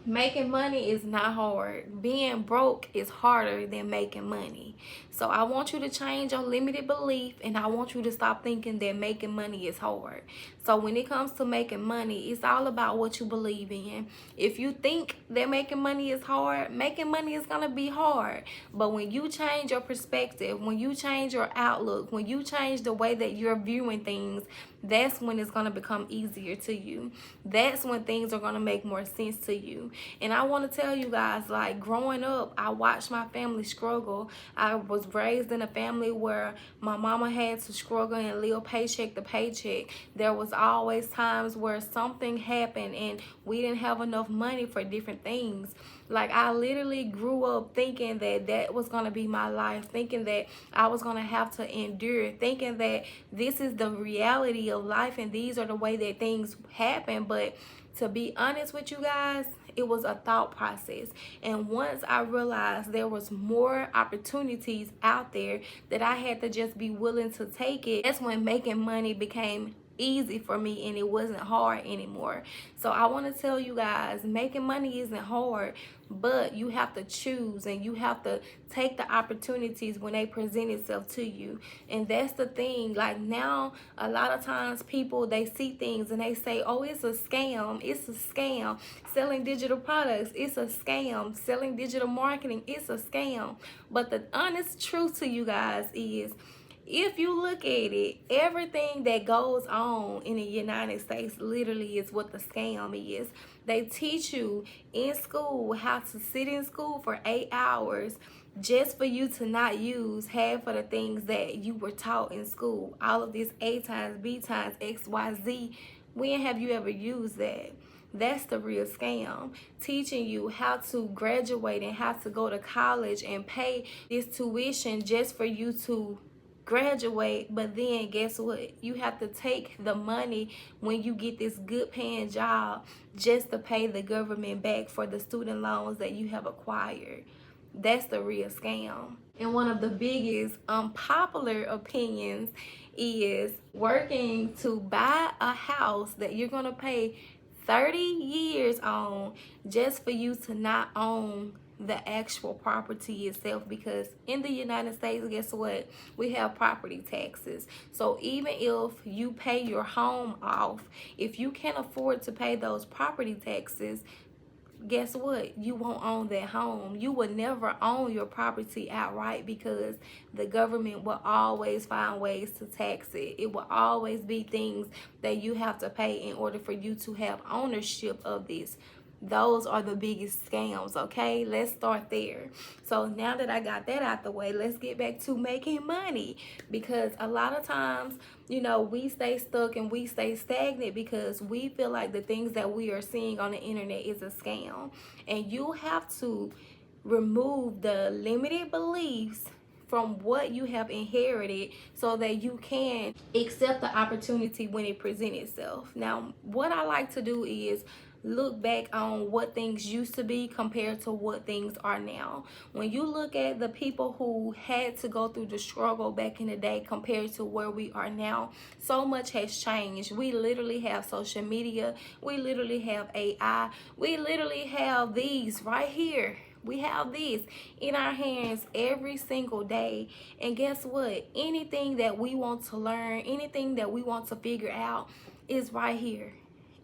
Making money is not hard. Being broke is harder than making money. So I want you to change your limited belief, and I want you to stop thinking that making money is hard. So when it comes to making money, it's all about what you believe in. If you think that making money is hard, making money is going to be hard. But when you change your perspective, when you change your outlook, when you change the way that you're viewing things, that's when it's going to become easier to you. That's when things are going to make more sense to you. And I want to tell you guys, like, growing up, I watched my family struggle. I was raised in a family where my mama had to struggle and live paycheck to paycheck. There was always times where something happened and we didn't have enough money for different things. Like, I literally grew up thinking that that was going to be my life, thinking that I was going to have to endure, thinking that this is the reality of life and these are the way that things happen. But to be honest with you guys, it was a thought process. And once I realized there was more opportunities out there that I had to just be willing to take it, that's when making money became easy for me and it wasn't hard anymore. So I want to tell you guys, making money isn't hard, but you have to choose and you have to take the opportunities when they present itself to you. And that's the thing. Like, now a lot of times people, they see things and they say, oh, it's a scam, it's a scam. Selling digital products, it's a scam. Selling digital marketing, it's a scam. But the honest truth to you guys is, if you look at it, everything that goes on in the United States literally is what the scam is. They teach you in school how to sit in school for 8 hours just for you to not use half of the things that you were taught in school. All of this A times B times X, Y, Z. When have you ever used that? That's the real scam. Teaching you how to graduate and how to go to college and pay this tuition just for you to graduate. But then guess what? You have to take the money when you get this good paying job just to pay the government back for the student loans that you have acquired. That's the real scam. And one of the biggest unpopular opinions is working to buy a house that you're going to pay 30 years on just for you to not own the actual property itself. Because in the United States, guess what? We have property taxes. So even if you pay your home off, if you can't afford to pay those property taxes, guess what? You won't own that home. You will never own your property outright because the government will always find ways to tax it. It will always be things that you have to pay in order for you to have ownership of this. Those are the biggest scams, okay? Let's start there. So now that I got that out the way, let's get back to making money. Because a lot of times, you know, we stay stuck and we stay stagnant because we feel like the things that we are seeing on the internet is a scam. And you have to remove the limited beliefs from what you have inherited so that you can accept the opportunity when it presents itself. Now, what I like to do is look back on what things used to be compared to what things are now. When you look at the people who had to go through the struggle back in the day compared to where we are now, so much has changed. We literally have social media, we literally have AI, we literally have these right here. We have this in our hands every single day. And guess what? Anything that we want to learn, anything that we want to figure out is right here.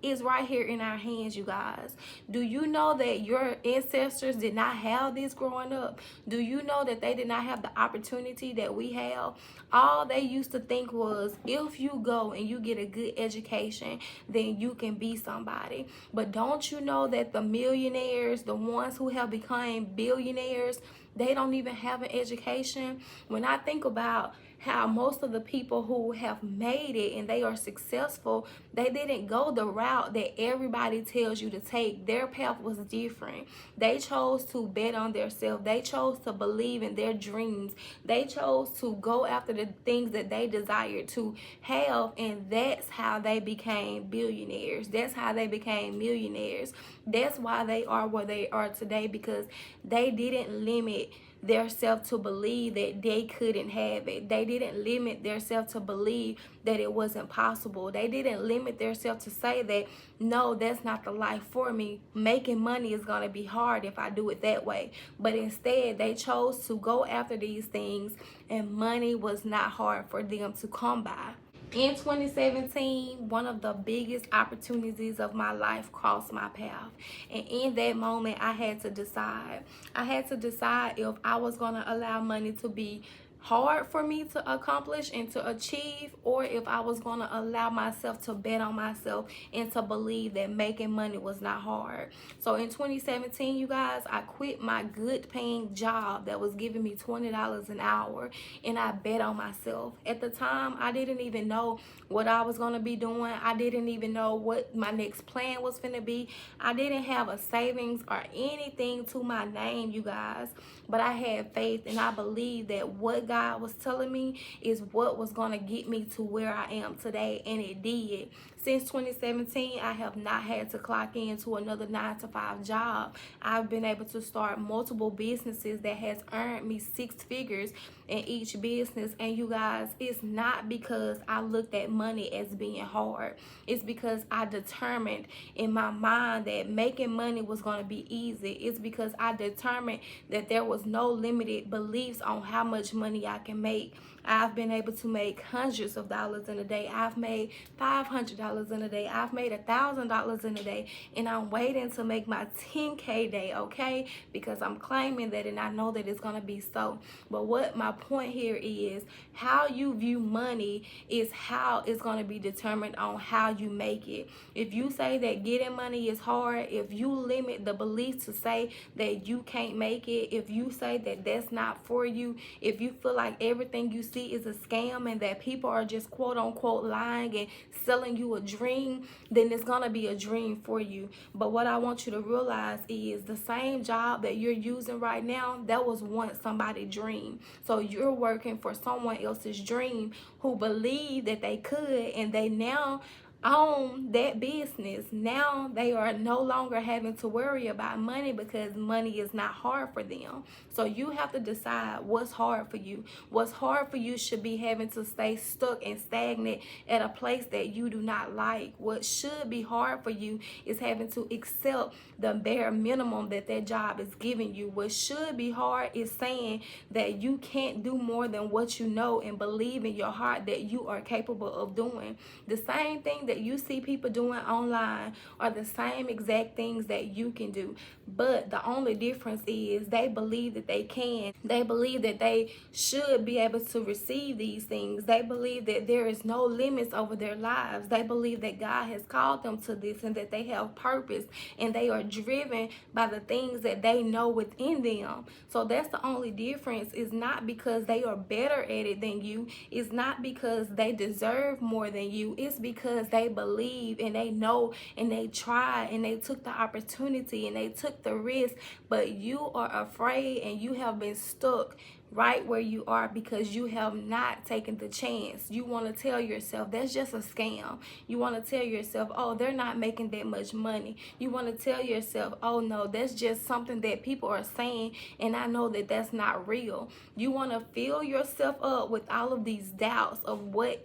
Is right here in our hands, you guys. Do you know that your ancestors did not have this growing up? Do you know that they did not have the opportunity that we have? All they used to think was, if you go and you get a good education, then you can be somebody. But don't you know that the millionaires, the ones who have become billionaires, they don't even have an education? When I think about how most of the people who have made it and they are successful, they didn't go the route that everybody tells you to take. Their path was different. They chose to bet on themselves. They chose to believe in their dreams. They chose to go after the things that they desired to have, and that's how they became billionaires. That's how they became millionaires. That's why they are where they are today, because they didn't limit themselves to believe that they couldn't have it. They didn't limit themselves to believe that it wasn't possible. They didn't limit themselves to say that, no, that's not the life for me. Making money is going to be hard if I do it that way. But instead, they chose to go after these things, and money was not hard for them to come by. In 2017, one of the biggest opportunities of my life crossed my path. And in that moment, I had to decide. I had to decide if I was going to allow money to be hard for me to accomplish and to achieve, or if I was going to allow myself to bet on myself and to believe that making money was not hard. So in 2017, you guys, I quit my good paying job that was giving me $20 an hour, and I bet on myself. At the time, I didn't even know what I was going to be doing. I didn't even know what my next plan was going to be. I didn't have a savings or anything to my name, you guys, but I had faith, and I believed that what God was telling me is what was going to get me to where I am today, and it did. Since 2017, I have not had to clock into another 9-to-5 job. I've been able to start multiple businesses that has earned me 6 figures in each business. And you guys, it's not because I looked at money as being hard. It's because I determined in my mind that making money was going to be easy. It's because I determined that there was no limited beliefs on how much money I can make. I've been able to make hundreds of dollars in a day. I've made $500 in a day. I've made $1,000 in a day. And I'm waiting to make my 10K day, okay? Because I'm claiming that, and I know that it's going to be so. But what my point here is, how you view money is how it's going to be determined on how you make it. If you say that getting money is hard, if you limit the belief to say that you can't make it, if you say that that's not for you, if you feel like everything you see is a scam and that people are just quote unquote lying and selling you a dream, then it's gonna be a dream for you. But what I want you to realize is the same job that you're using right now, that was once somebody's dream. So you're working for someone else's dream who believed that they could, and they now own that business. Now they are no longer having to worry about money because money is not hard for them. So you have to decide what's hard for you. What's hard for you should be having to stay stuck and stagnant at a place that you do not like. What should be hard for you is having to accept the bare minimum that that job is giving you. What should be hard is saying that you can't do more than what you know and believe in your heart that you are capable of doing. The same thing that you see people doing online are the same exact things that you can do. But the only difference is they believe that they can. They believe that they should be able to receive these things. They believe that there is no limits over their lives. They believe that God has called them to this and that they have purpose, and they are driven by the things that they know within them. So that's the only difference. Is not because they are better at it than you. It's not because they deserve more than you. It's because they believe and they know and they tried and they took the opportunity and they took the risk. But you are afraid and you have been stuck right where you are because you have not taken the chance. You want to tell yourself that's just a scam. You want to tell yourself, oh, they're not making that much money. You want to tell yourself, oh no, that's just something that people are saying and I know that that's not real. You want to fill yourself up with all of these doubts of what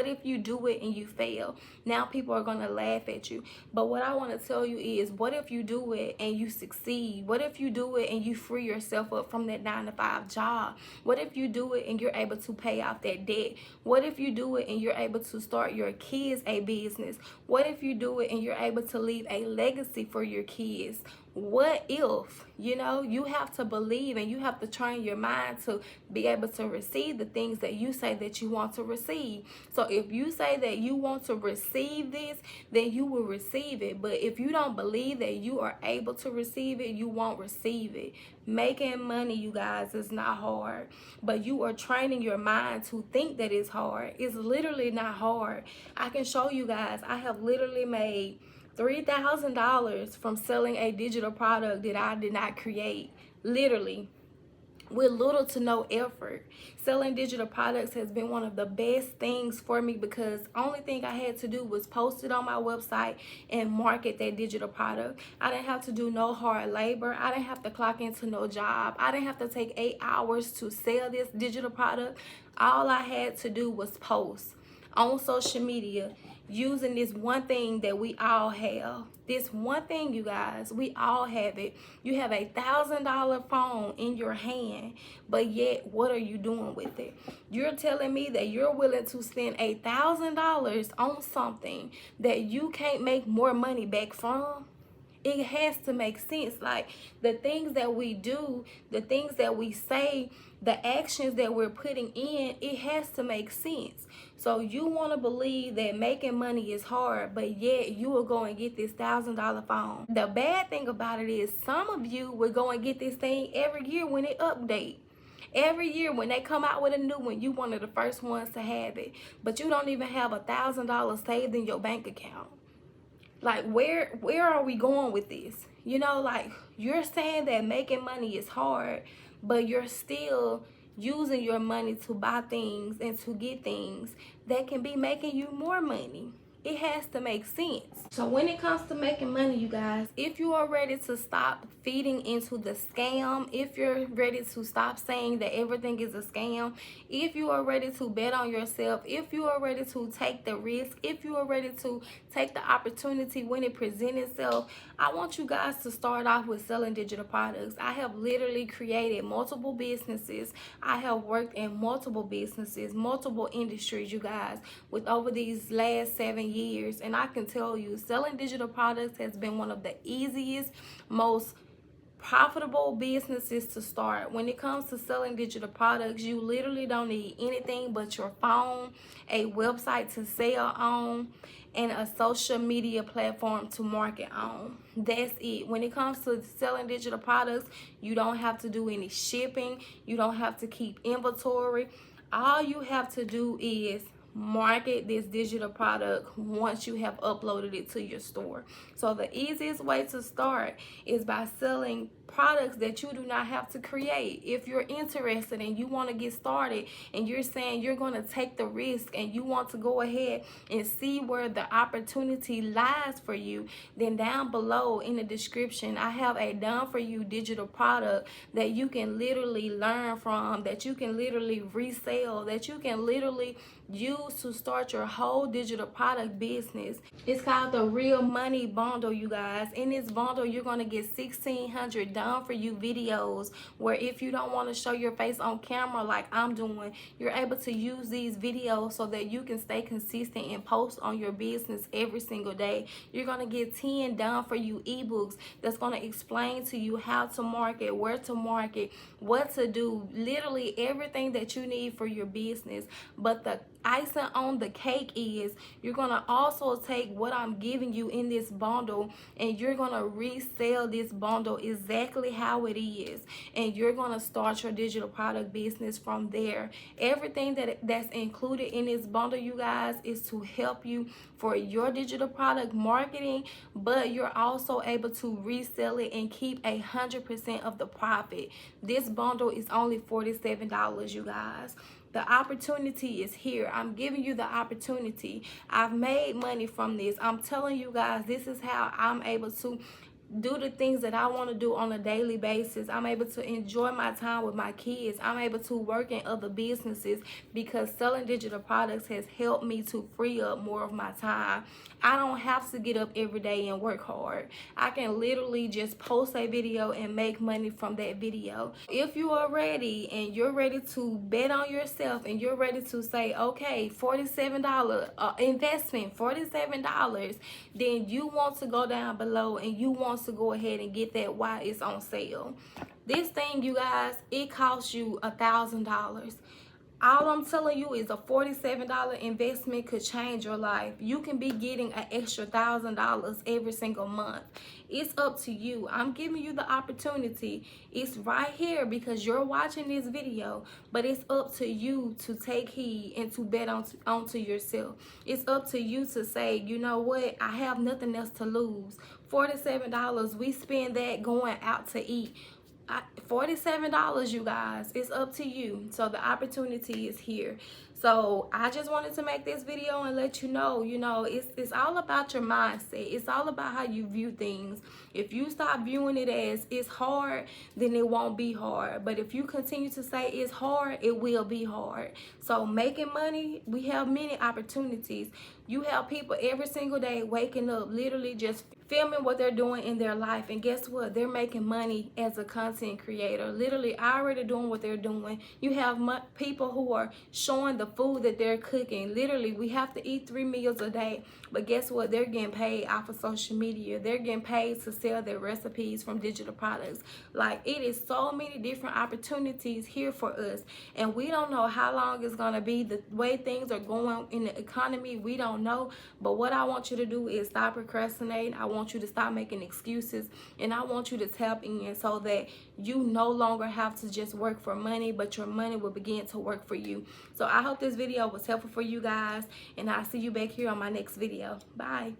if you do it and you fail? Now people are going to laugh at you. But what I want to tell you is, what if you do it and you succeed? What if you do it and you free yourself up from that 9-to-5 job? What if you do it and you're able to pay off that debt? What if you do it and you're able to start your kids a business? What if you do it and you're able to leave a legacy for your kids? What if, you have to believe and you have to train your mind to be able to receive the things that you say that you want to receive. So if you say that you want to receive this, then you will receive it. But if you don't believe that you are able to receive it, you won't receive it. Making money, you guys, is not hard. But you are training your mind to think that it's hard. It's literally not hard. I can show you guys. I have literally made $3,000 from selling a digital product that I did not create. Literally. with little to no effort. Selling digital products has been one of the best things for me because only thing I had to do was post it on my website and market that digital product. I didn't have to do no hard labor. I didn't have to clock into no job. I didn't have to take 8 hours to sell this digital product. All I had to do was post on social media using this one thing that we all have. This one thing, you guys, we all have it. You have $1,000 phone in your hand, but yet what are you doing with it? You're telling me that you're willing to spend $1,000 on something that you can't make more money back from? It has to make sense. Like, the things that we do, the things that we say, the actions that we're putting in, it has to make sense. So you want to believe that making money is hard, but yet you will go and get this $1,000 phone. The bad thing about it is some of you will go and get this thing every year when it update. Every year when they come out with a new one, you one of the first ones to have it, but you don't even have $1,000 saved in your bank account. Like, where are we going with this? You know, like, you're saying that making money is hard, but you're still using your money to buy things and to get things that can be making you more money. It has to make sense. So when it comes to making money, you guys, if you are ready to stop feeding into the scam, if you're ready to stop saying that everything is a scam, if you are ready to bet on yourself, if you are ready to take the risk, if you are ready to take the opportunity when it presents itself, I want you guys to start off with selling digital products. I have literally created multiple businesses. I have worked in multiple businesses, multiple industries, you guys, with over these last 7 years. And I can tell you, selling digital products has been one of the easiest, most profitable businesses to start. When it comes to selling digital products, you literally don't need anything but your phone, a website to sell on, and a social media platform to market on. That's it. When it comes to selling digital products, you don't have to do any shipping. You don't have to keep inventory. All you have to do is market this digital product once you have uploaded it to your store. So the easiest way to start is by selling products that you do not have to create. If you're interested and you want to get started and you're saying you're going to take the risk and you want to go ahead and see where the opportunity lies for you, then down below in the description I have a done for you digital product that you can literally learn from, that you can literally resell, that you can literally use to start your whole digital product business. It's called the Real Money Bundle, you guys. In this bundle, you're going to get 1,600 done for you videos where if you don't want to show your face on camera like I'm doing, you're able to use these videos so that you can stay consistent and post on your business every single day. You're going to get 10 done for you ebooks that's going to explain to you how to market, where to market, what to do, literally everything that you need for your business. But the icing on the cake is you're gonna also take what I'm giving you in this bundle and you're gonna resell this bundle exactly how it is, and you're gonna start your digital product business from there. Everything that's included in this bundle, you guys, is to help you for your digital product marketing, but you're also able to resell it and keep 100% of the profit. This bundle is only $47, you guys. The opportunity is here. I'm giving you the opportunity. I've made money from this. I'm telling you guys, this is how I'm able to do the things that I want to do on a daily basis. I'm able to enjoy my time with my kids. I'm able to work in other businesses because selling digital products has helped me to free up more of my time. I don't have to get up every day and work hard. I can literally just post a video and make money from that video. If you are ready and you're ready to bet on yourself and you're ready to say, okay, $47 investment, $47, then you want to go down below and you want to go ahead and get that while it's on sale. This thing, you guys, it costs you $1,000. All I'm telling you is a $47 investment could change your life. You can be getting an extra $1,000 every single month. It's up to you. I'm giving you the opportunity. It's right here because you're watching this video, but it's up to you to take heed and to bet onto yourself. It's up to you to say, you know what, I have nothing else to lose. $47, we spend that going out to eat. $47, you guys. It's up to you. So the opportunity is here. So I just wanted to make this video and let you know, it's all about your mindset. It's all about how you view things. If you stop viewing it as it's hard, then it won't be hard. But if you continue to say it's hard, it will be hard. So making money, we have many opportunities. You have people every single day waking up, literally just filming what they're doing in their life, and guess what? They're making money as a content creator, literally already doing what they're doing. You have people who are showing the food that they're cooking. Literally, we have to eat 3 meals a day, but guess what? They're getting paid off of social media. They're getting paid to sell their recipes from digital products. Like, it is so many different opportunities here for us, and we don't know how long it's gonna be. The way things are going in the economy, we don't know. But what I want you to do is stop procrastinating. I want you to stop making excuses, and I want you to tap in so that you no longer have to just work for money, but your money will begin to work for you. So I hope this video was helpful for you guys, and I'll see you back here on my next video. Bye.